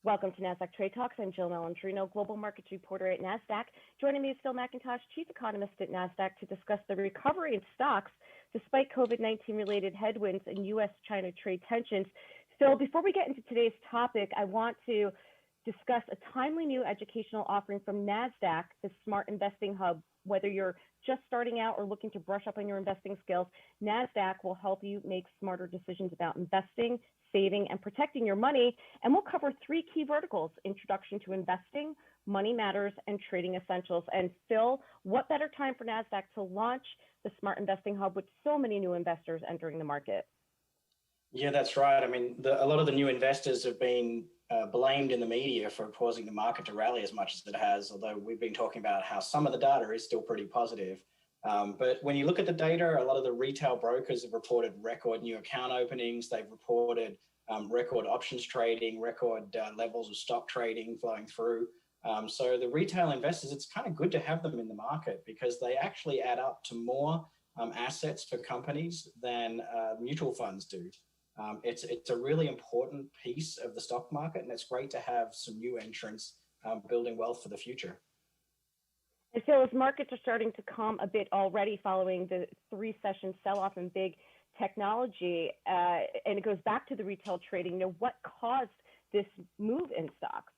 Welcome to Nasdaq Trade Talks. I'm Jill Malandrino, Global Markets Reporter at Nasdaq. Joining me is Phil Mackintosh, Chief Economist at Nasdaq, to discuss the recovery in stocks despite COVID-19 related headwinds and US-China trade tensions. Phil, before we get into today's topic, I want to discuss a timely new educational offering from Nasdaq, the Smart Investing Hub. Whether you're just starting out or looking to brush up on your investing skills, Nasdaq will help you make smarter decisions about investing, saving, and protecting your money. And we'll cover three key verticals: introduction to investing, money matters, and trading essentials. And Phil, what better time for Nasdaq to launch the Smart Investing Hub with so many new investors entering the market? Yeah, that's right. I mean, a lot of the new investors have been blamed in the media for causing the market to rally as much as it has, although we've been talking about how some of the data is still pretty positive. But when you look at the data, a lot of the retail brokers have reported record new account openings. They've reported record options trading, record levels of stock trading flowing through. So the retail investors, it's kind of good to have them in the market because they actually add up to more assets for companies than mutual funds do. It's a really important piece of the stock market, and it's great to have some new entrants building wealth for the future. And so as markets are starting to calm a bit already following the three-session sell-off in big technology, and it goes back to the retail trading, what caused this move in stocks?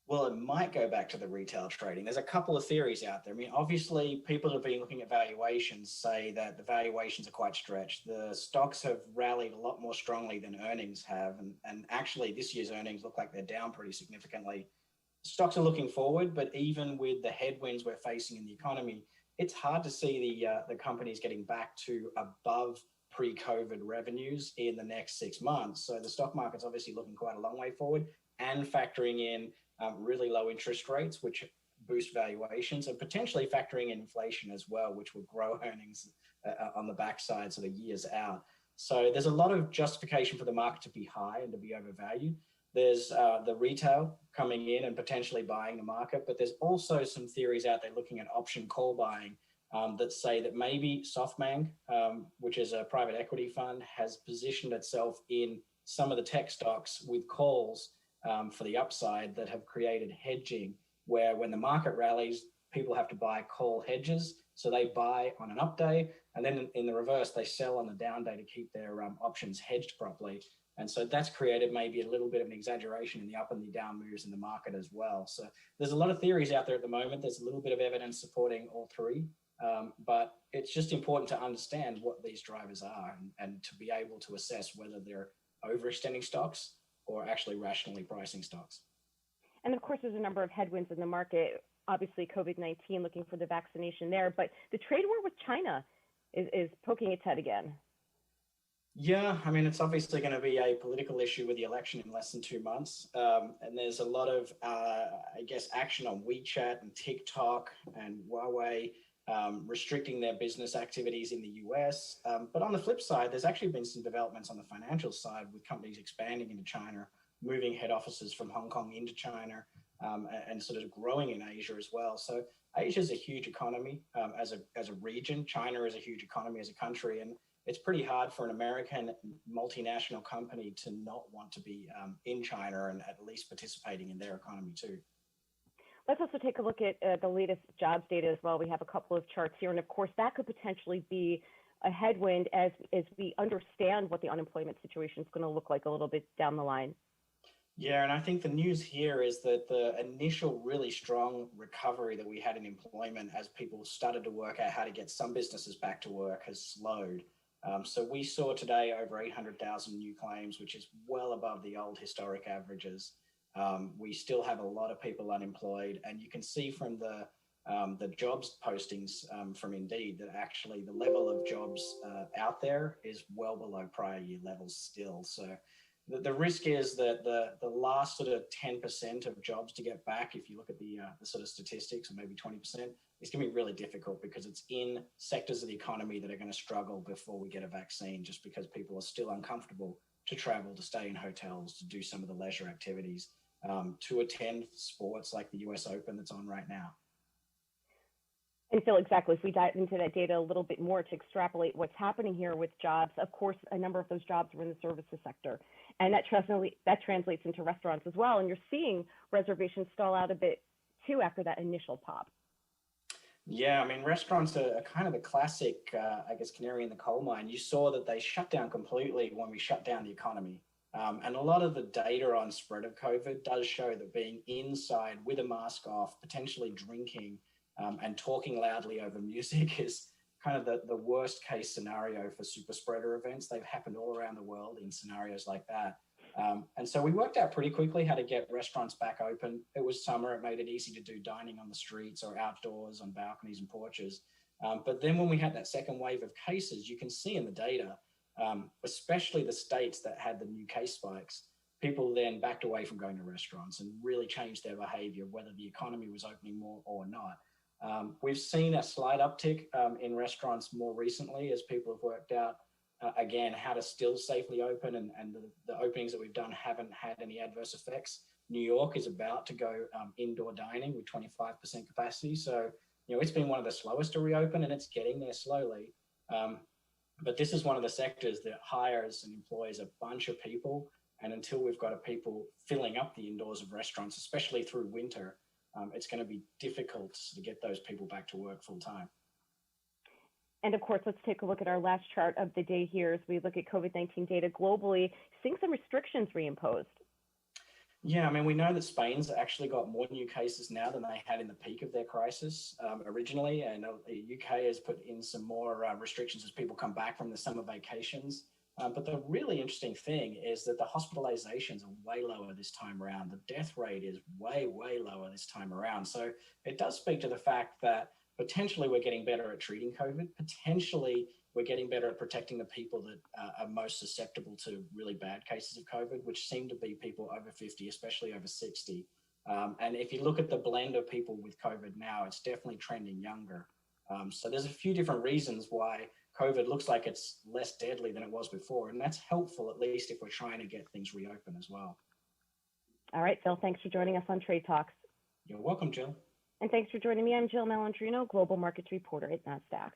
Well, it might go back to the retail trading. There's a couple of theories out there. I mean, obviously, people have been looking at valuations, say that the valuations are quite stretched. The stocks have rallied a lot more strongly than earnings have. And actually, this year's earnings look like they're down pretty significantly. Stocks are looking forward, but even with the headwinds we're facing in the economy, it's hard to see the companies getting back to above pre-COVID revenues in the next 6 months. So the stock market's obviously looking quite a long way forward, and factoring in really low interest rates, which boost valuations, and potentially factoring in inflation as well, which will grow earnings on the backside sort of years out. So there's a lot of justification for the market to be high and to be overvalued. There's the retail coming in and potentially buying the market, but there's also some theories out there looking at option call buying that say that maybe SoftBank, which is a private equity fund, has positioned itself in some of the tech stocks with calls for the upside that have created hedging, where when the market rallies, people have to buy call hedges. So they buy on an up day, and then in the reverse, they sell on the down day to keep their options hedged properly. And so that's created maybe a little bit of an exaggeration in the up and the down moves in the market as well. So there's a lot of theories out there at the moment. There's a little bit of evidence supporting all three, but it's just important to understand what these drivers are and to be able to assess whether they're overextending stocks or actually rationally pricing stocks. And of course, there's a number of headwinds in the market. Obviously, COVID-19, looking for the vaccination there, but the trade war with China is poking its head again. Yeah, I mean, it's obviously going to be a political issue with the election in less than 2 months. And there's a lot of, action on WeChat and TikTok and Huawei restricting their business activities in the US. But on the flip side, there's actually been some developments on the financial side with companies expanding into China, moving head offices from Hong Kong into China, and sort of growing in Asia as well. So Asia is a huge economy as a region. China is a huge economy as a country. And it's pretty hard for an American multinational company to not want to be in China and at least participating in their economy too. Let's also take a look at the latest jobs data as well. We have a couple of charts here, and of course that could potentially be a headwind as we understand what the unemployment situation is going to look like a little bit down the line. Yeah, and I think the news here is that the initial really strong recovery that we had in employment as people started to work out how to get some businesses back to work has slowed. So we saw today over 800,000 new claims, which is well above the old historic averages. We still have a lot of people unemployed, and you can see from the jobs postings from Indeed that actually the level of jobs out there is well below prior year levels still. So the risk is that the last sort of 10% of jobs to get back, if you look at the sort of statistics, or maybe 20%, it's going to be really difficult because it's in sectors of the economy that are going to struggle before we get a vaccine, just because people are still uncomfortable to travel, to stay in hotels, to do some of the leisure activities, to attend sports like the US Open that's on right now. And Phil, exactly, if we dive into that data a little bit more to extrapolate what's happening here with jobs, of course, a number of those jobs were in the services sector. And that translates into restaurants as well. And you're seeing reservations stall out a bit too after that initial pop. Yeah, I mean, restaurants are kind of the classic, I guess, canary in the coal mine. You saw that they shut down completely when we shut down the economy. And a lot of the data on spread of COVID does show that being inside with a mask off, potentially drinking, and talking loudly over music is kind of the worst case scenario for super spreader events. They've happened all around the world in scenarios like that. And so we worked out pretty quickly how to get restaurants back open. It was summer. It made it easy to do dining on the streets or outdoors on balconies and porches. But then when we had that second wave of cases, you can see in the data, especially the states that had the new case spikes, people then backed away from going to restaurants and really changed their behavior, whether the economy was opening more or not. We've seen a slight uptick in restaurants more recently as people have worked out, again, how to still safely open, and the openings that we've done haven't had any adverse effects. New York is about to go indoor dining with 25% capacity. So, it's been one of the slowest to reopen, and it's getting there slowly. But this is one of the sectors that hires and employs a bunch of people. And until we've got people filling up the indoors of restaurants, especially through winter, it's going to be difficult to get those people back to work full time. And of course, let's take a look at our last chart of the day here as we look at COVID-19 data globally, seeing some restrictions reimposed. Yeah, I mean, we know that Spain's actually got more new cases now than they had in the peak of their crisis originally. And the UK has put in some more restrictions as people come back from the summer vacations. But the really interesting thing is that the hospitalizations are way lower this time around. The death rate is way, way lower this time around. So it does speak to the fact that potentially we're getting better at treating COVID. Potentially we're getting better at protecting the people that are most susceptible to really bad cases of COVID, which seem to be people over 50, especially over 60. And if you look at the blend of people with COVID now, it's definitely trending younger. So there's a few different reasons why COVID looks like it's less deadly than it was before. And that's helpful, at least if we're trying to get things reopened as well. All right, Phil, thanks for joining us on Trade Talks. You're welcome, Jill. And thanks for joining me. I'm Jill Malandrino, Global Markets Reporter at Nasdaq.